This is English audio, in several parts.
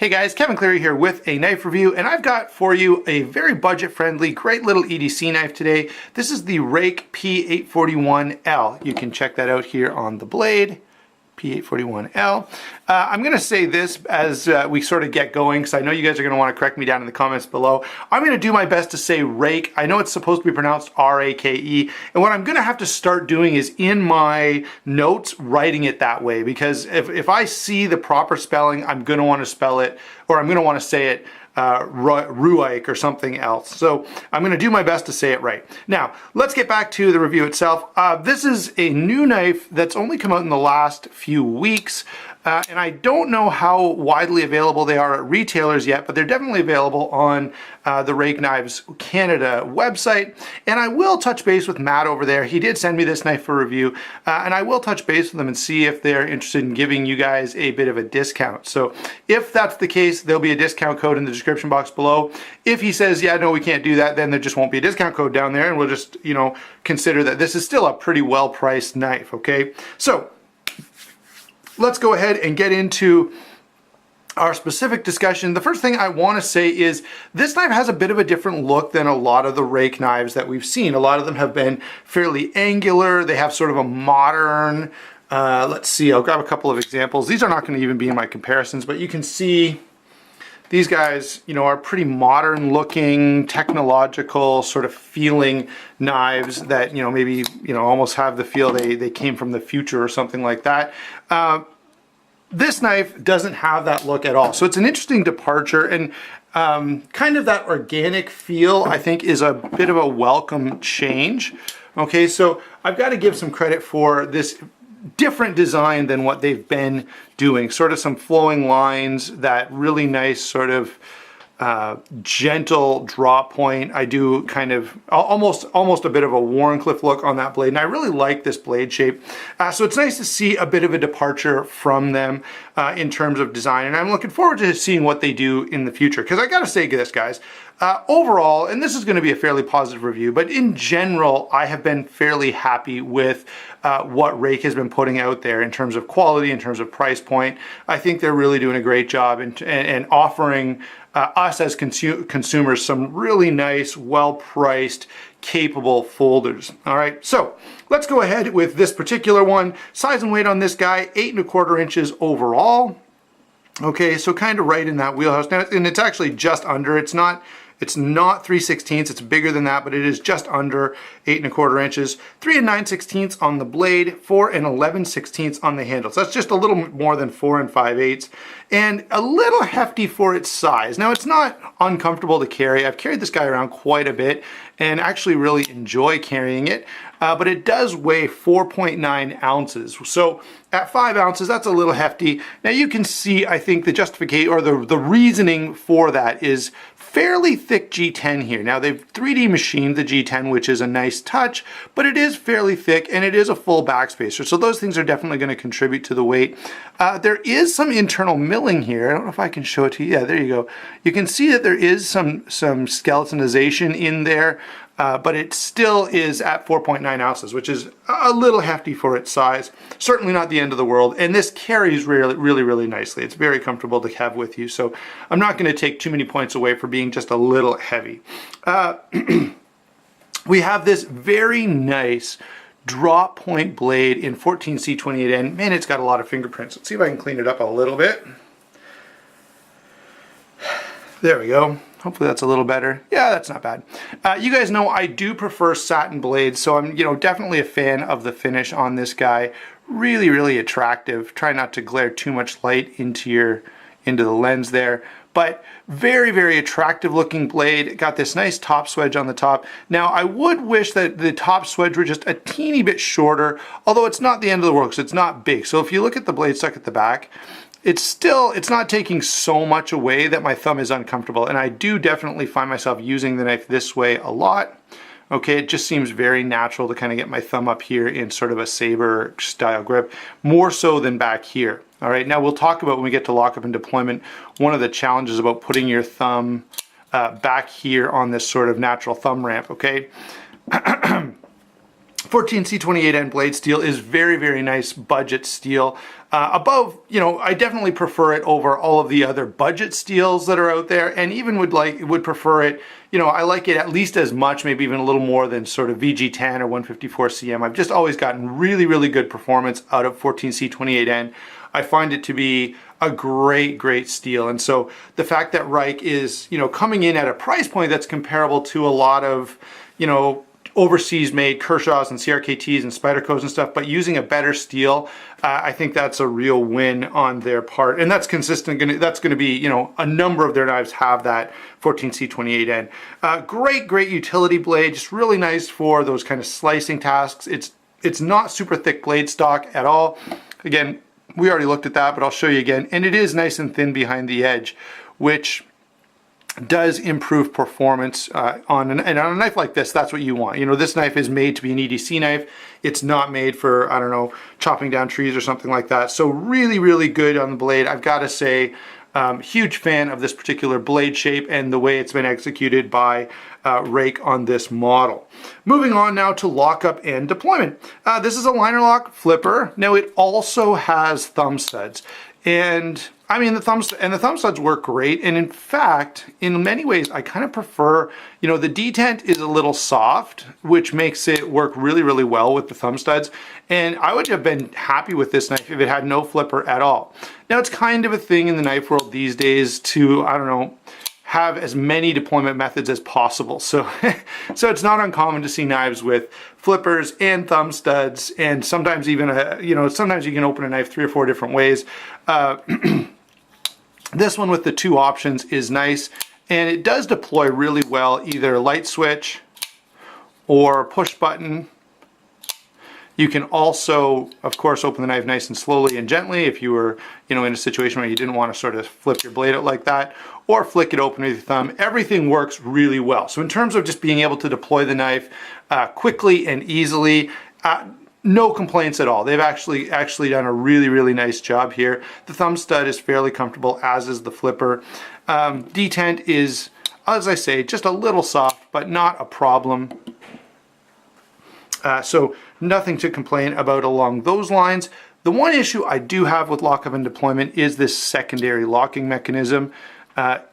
Hey guys, Kevin Cleary here with a knife review, and I've got for you a very budget-friendly, great little EDC knife today. This is the Ruike P841-L. You can check that out here on the blade. P841-L. I'm going to say this as we sort of get going, because I know you guys are going to want to correct me down in the comments below. I'm going to do my best to say rake. I know it's supposed to be pronounced R-A-K-E, and what I'm going to have to start doing is in my notes writing it that way, because if I see the proper spelling, I'm going to want to spell it, or I'm going to want to say it Ruike or something else. So I'm going to do my best to say it right. Now, let's get back to the review itself. This is a new knife that's only come out in the last few weeks. And I don't know how widely available they are at retailers yet, but they're definitely available on the Ruike Knives Canada website. And I will touch base with Matt over there. He did send me this knife for review, and I will touch base with them and see if they're interested in giving you guys a bit of a discount. So if that's the case, there'll be a discount code in the description box below. If he says, yeah, no, we can't do that, then there just won't be a discount code down there, and we'll just, you know, consider that this is still a pretty well-priced knife, okay? So let's go ahead and get into our specific discussion. The first thing I want to say is this knife has a bit of a different look than a lot of the Ruike knives that we've seen. A lot of them have been fairly angular. They have sort of a modern, let's see, I'll grab a couple of examples. These are not going to even be in my comparisons, but you can see these guys, you know, are pretty modern looking, technological sort of feeling knives that, you know, maybe, you know, almost have the feel they came from the future or something like that. This knife doesn't have that look at all. So it's an interesting departure, and kind of that organic feel, I think, is a bit of a welcome change. Okay, so I've got to give some credit for this different design than what they've been doing. Sort of some flowing lines, that really nice sort of gentle drop point. I do kind of almost a bit of a Wharncliffe look on that blade, and I really like this blade shape. So it's nice to see a bit of a departure from them in terms of design, and I'm looking forward to seeing what they do in the future, because I gotta say this, guys, overall, and this is going to be a fairly positive review, but in general, I have been fairly happy with what Ruike has been putting out there in terms of quality, in terms of price point. I think they're really doing a great job and offering us as consumers some really nice, well-priced, capable folders. All right, so let's go ahead with this particular one. Size and weight on this guy, 8¼ inches overall. Okay, so kind of right in that wheelhouse. Now, and it's actually just under. It's not 3/16. It's bigger than that, but it is just under 8¼ inches. 3 9/16 on the blade, 4 11/16 on the handle. So that's just a little more than 4 5/8, and a little hefty for its size. Now, it's not uncomfortable to carry. I've carried this guy around quite a bit and actually really enjoy carrying it. But it does weigh 4.9 ounces. So at 5 ounces, that's a little hefty. Now you can see, I think, the justification or the reasoning for that is fairly thick G10 here. Now they've 3D machined the G10, which is a nice touch, but it is fairly thick and it is a full backspacer. So those things are definitely going to contribute to the weight. There is some internal milling here. I don't know if I can show it to you. Yeah, there you go. You can see that there is some skeletonization in there. But it still is at 4.9 ounces, which is a little hefty for its size. Certainly not the end of the world. And this carries really nicely. It's very comfortable to have with you. So I'm not going to take too many points away for being just a little heavy. We have this very nice drop point blade in 14C28N. Man, it's got a lot of fingerprints. Let's see if I can clean it up a little bit. There we go. Hopefully that's a little better. Yeah, that's not bad. You guys know I do prefer satin blades, so I'm, you know, definitely a fan of the finish on this guy. Really attractive. Try not to glare too much light into the lens there. But very attractive looking blade. Got this nice top swedge on the top. Now I would wish that the top swedge were just a teeny bit shorter, although it's not the end of the world because it's not big. So if you look at the blade stuck at the back, it's not taking so much away that my thumb is uncomfortable, and I do definitely find myself using the knife this way a lot. Okay, it just seems very natural to kind of get my thumb up here in sort of a saber style grip, more so than back here. All right, now we'll talk about when we get to lockup and deployment, one of the challenges about putting your thumb back here on this sort of natural thumb ramp, okay? 14C28N blade steel is very, very nice budget steel. Above, you know, I definitely prefer it over all of the other budget steels that are out there, and even would prefer it, you know, I like it at least as much, maybe even a little more than sort of VG10 or 154CM. I've just always gotten really, really good performance out of 14C28N. I find it to be a great, great steel. And so the fact that Ruike is, you know, coming in at a price point that's comparable to a lot of, you know, overseas made Kershaws and CRKTs and Spydercos and stuff, but using a better steel, I think that's a real win on their part. And that's consistent, that's gonna be, you know, a number of their knives have that 14C28N. Great, great utility blade, just really nice for those kind of slicing tasks. It's not super thick blade stock at all. Again, we already looked at that, but I'll show you again. And it is nice and thin behind the edge, which does improve performance on a knife like this. That's what you want. You know, this knife is made to be an EDC knife. It's not made for, I don't know, chopping down trees or something like that. So really, really good on the blade. I've got to say, huge fan of this particular blade shape and the way it's been executed by Ruike on this model. Moving on now to lockup and deployment. This is a liner lock flipper. Now it also has thumb studs. And I mean, the thumb studs work great. And in fact, in many ways, I kind of prefer, you know, the detent is a little soft, which makes it work really, really well with the thumb studs. And I would have been happy with this knife if it had no flipper at all. Now, it's kind of a thing in the knife world these days to, I don't know, have as many deployment methods as possible. So, so it's not uncommon to see knives with flippers and thumb studs, and sometimes even, you know, sometimes you can open a knife 3 or 4 different ways. This one with the 2 options is nice, and it does deploy really well, either light switch or push button. You can also, of course, open the knife nice and slowly and gently if you were, you know, in a situation where you didn't want to sort of flip your blade out like that, or flick it open with your thumb. Everything works really well. So in terms of just being able to deploy the knife quickly and easily, no complaints at all. They've actually done a really, really nice job here. The thumb stud is fairly comfortable, as is the flipper. Detent is, as I say, just a little soft, but not a problem. So nothing to complain about along those lines. The one issue I do have with lockup and deployment is this secondary locking mechanism.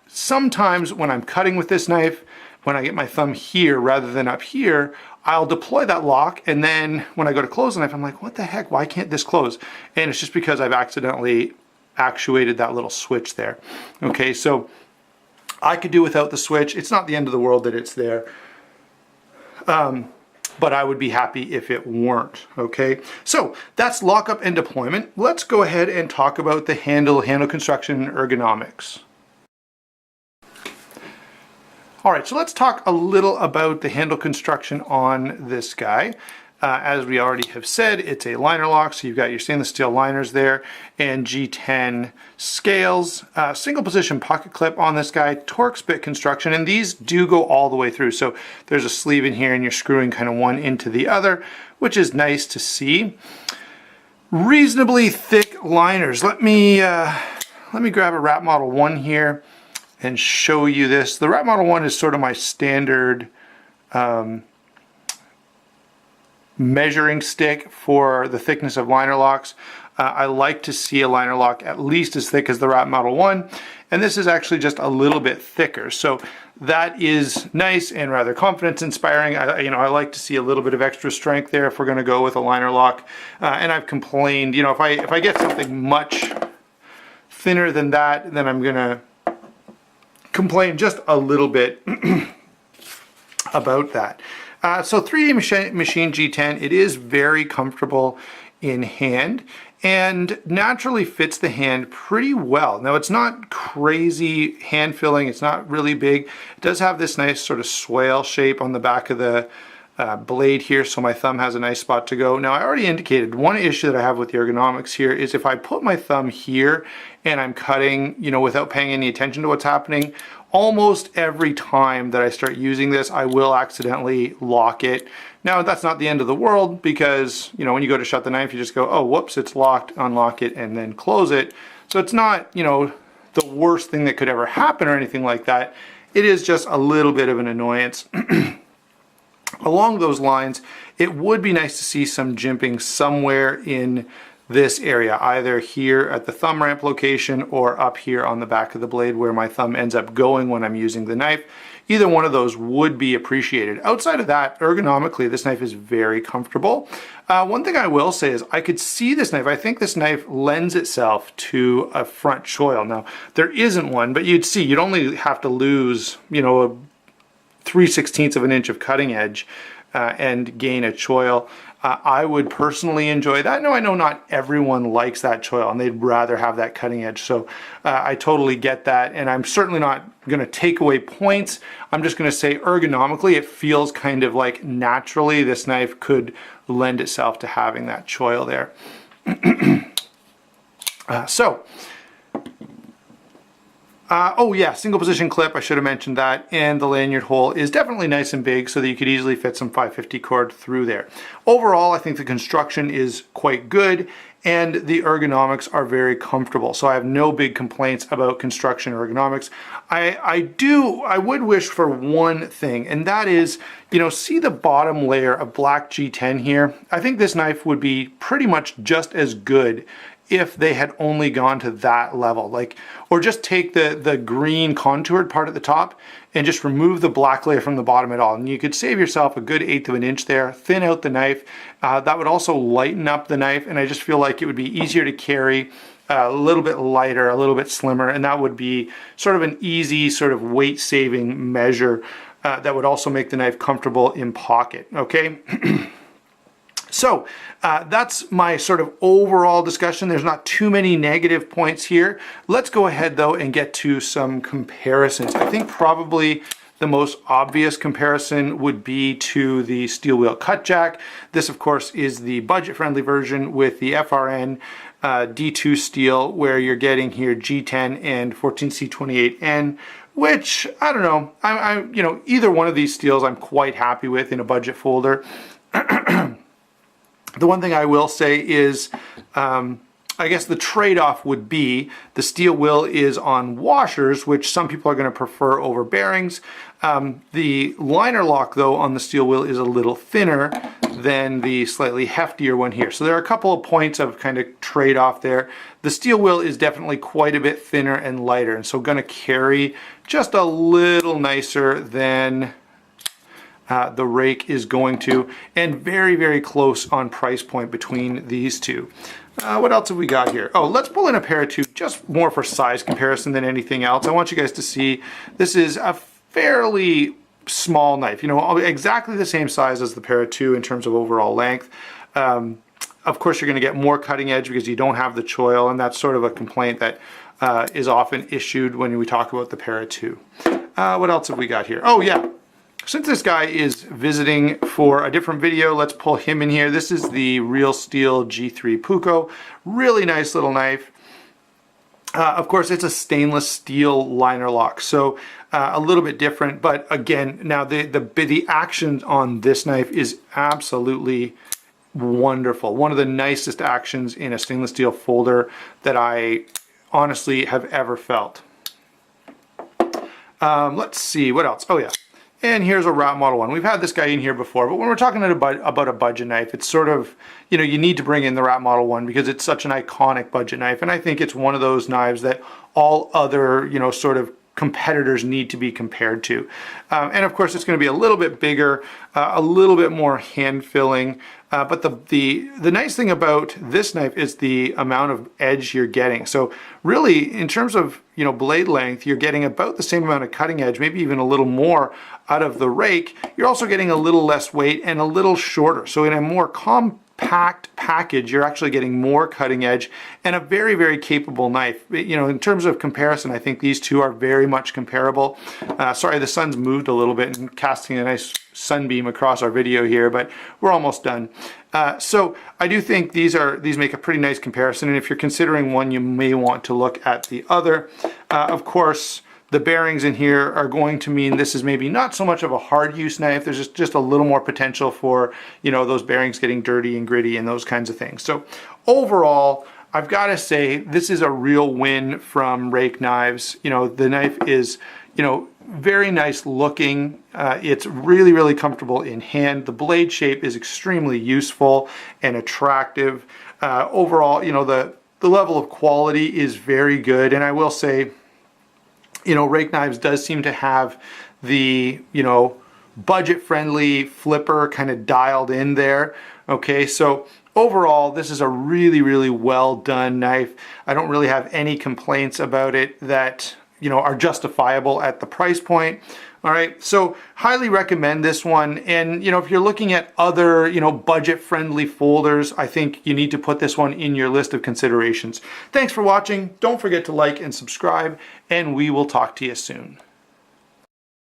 Sometimes when I'm cutting with this knife, when I get my thumb here rather than up here, I'll deploy that lock, and then when I go to close the knife, I'm like, what the heck, why can't this close? And it's just because I've accidentally actuated that little switch there. Okay, so I could do without the switch. It's not the end of the world that it's there. But I would be happy if it weren't, okay? So that's lockup and deployment. Let's go ahead and talk about the handle construction and ergonomics. All right, so let's talk a little about the handle construction on this guy. As we already have said, it's a liner lock, so you've got your stainless steel liners there and G10 scales. Single position pocket clip on this guy, Torx bit construction, and these do go all the way through. So there's a sleeve in here and you're screwing kind of one into the other, which is nice to see. Reasonably thick liners. Let me grab a Rat Model 1 here and show you this. The Rat Model 1 is sort of my standard measuring stick for the thickness of liner locks. I like to see a liner lock at least as thick as the Rat Model 1, and this is actually just a little bit thicker. So that is nice and rather confidence inspiring. I like to see a little bit of extra strength there if we're going to go with a liner lock. And I've complained, if I get something much thinner than that, then I'm going to complain just a little bit about that. So 3D Machine G10, it is very comfortable in hand and naturally fits the hand pretty well. Now it's not crazy hand filling, it's not really big. It does have this nice sort of swale shape on the back of the blade here, so my thumb has a nice spot to go. Now I already indicated one issue that I have with the ergonomics here is if I put my thumb here and I'm cutting, without paying any attention to what's happening, almost every time that I start using this, I will accidentally lock it. Now that's not the end of the world because, when you go to shut the knife, you just go, oh, whoops, it's locked, unlock it, and then close it. So it's not, the worst thing that could ever happen or anything like that. It is just a little bit of an annoyance. along those lines, it would be nice to see some jimping somewhere in this area, either here at the thumb ramp location or up here on the back of the blade where my thumb ends up going when I'm using the knife. Either one of those would be appreciated. Outside of that, ergonomically, this knife is very comfortable. One thing I will say is I could see this knife. I think this knife lends itself to a front choil. Now, there isn't one, but you'd see, you'd only have to lose, you know, a 3/16 of an inch of cutting edge and gain a choil. I would personally enjoy that. Now, I know not everyone likes that choil and they'd rather have that cutting edge, so I totally get that, and I'm certainly not going to take away points. I'm just going to say ergonomically it feels kind of like naturally this knife could lend itself to having that choil there. Oh yeah, single position clip, I should have mentioned that, and the lanyard hole is definitely nice and big so that you could easily fit some 550 cord through there. Overall, I think the construction is quite good and the ergonomics are very comfortable. So I have no big complaints about construction ergonomics. I would wish for one thing, and that is, you know, see the bottom layer of black G10 here? I think this knife would be pretty much just as good if they had only gone to that level, like, or just take the green contoured part at the top and just remove the black layer from the bottom at all. And you could save yourself a good 1/8 of an inch there, thin out the knife. That would also lighten up the knife, and I just feel like it would be easier to carry, a little bit lighter, a little bit slimmer, and that would be sort of an easy sort of weight saving measure that would also make the knife comfortable in pocket, okay? So that's my sort of overall discussion. There's not too many negative points here. Let's go ahead though and get to some comparisons. I think probably the most obvious comparison would be to the steel wheel cut jack. This of course is the budget friendly version with the FRN D2 steel, where you're getting here G10 and 14C28N, which I don't know, you know, either one of these steels I'm quite happy with in a budget folder. The one thing I will say is, I guess the trade-off would be the steel wheel is on washers, which some people are going to prefer over bearings. The liner lock, though, on the steel wheel is a little thinner than the slightly heftier one here. So there are a couple of points of kind of trade-off there. The steel wheel is definitely quite a bit thinner and lighter, and so going to carry just a little nicer than the Ruike is going to, and very, very close on price point between these two. What else have we got here? Oh, let's pull in a Para 2, just more for size comparison than anything else. I want you guys to see this is a fairly small knife, you know, exactly the same size as the Para 2 in terms of overall length. Of course, you're going to get more cutting edge because you don't have the choil, and that's sort of a complaint that is often issued when we talk about the Para 2. What else have we got here? Oh yeah. Since this guy is visiting for a different video, let's pull him in here. This is the Real Steel G3 Puko. Really nice little knife. Of course, it's a stainless steel liner lock, so a little bit different. But again, now the action on this knife is absolutely wonderful. One of the nicest actions in a stainless steel folder that I honestly have ever felt. Let's see, what else? Oh yeah. And here's a Rat Model 1. We've had this guy in here before, but when we're talking about a budget knife, it's sort of, you know, you need to bring in the Rat Model 1 because it's such an iconic budget knife, and I think it's one of those knives that all other, you know, sort of competitors need to be compared to. And of course, it's going to be a little bit bigger, a little bit more hand-filling, but the nice thing about this knife is the amount of edge you're getting. So really, in terms of, you know, blade length, you're getting about the same amount of cutting edge, maybe even a little more out of the Ruike. You're also getting a little less weight and a little shorter. So in a more compact package, you're actually getting more cutting edge and a very, very capable knife. You know, in terms of comparison, I think these two are very much comparable. Sorry, the sun's moved a little bit and casting a nice sunbeam across our video here, but we're almost done. So I do think these make a pretty nice comparison, and if you're considering one, you may want to look at the other. Of course, the bearings in here are going to mean this is maybe not so much of a hard use knife. There's just a little more potential for, you know, those bearings getting dirty and gritty and those kinds of things. So overall, I've got to say this is a real win from Ruike Knives. You know, the knife is, very nice looking. It's really, really comfortable in hand. The blade shape is extremely useful and attractive. Overall, the level of quality is very good. And I will say, Rake Knives does seem to have the, budget-friendly flipper kind of dialed in there. Okay, so overall, this is a really, really well done knife. I don't really have any complaints about it that are justifiable at the price point. All right, so highly recommend this one. And if you're looking at other budget-friendly folders, I think you need to put this one in your list of considerations. Thanks for watching. Don't forget to like and subscribe, and we will talk to you soon.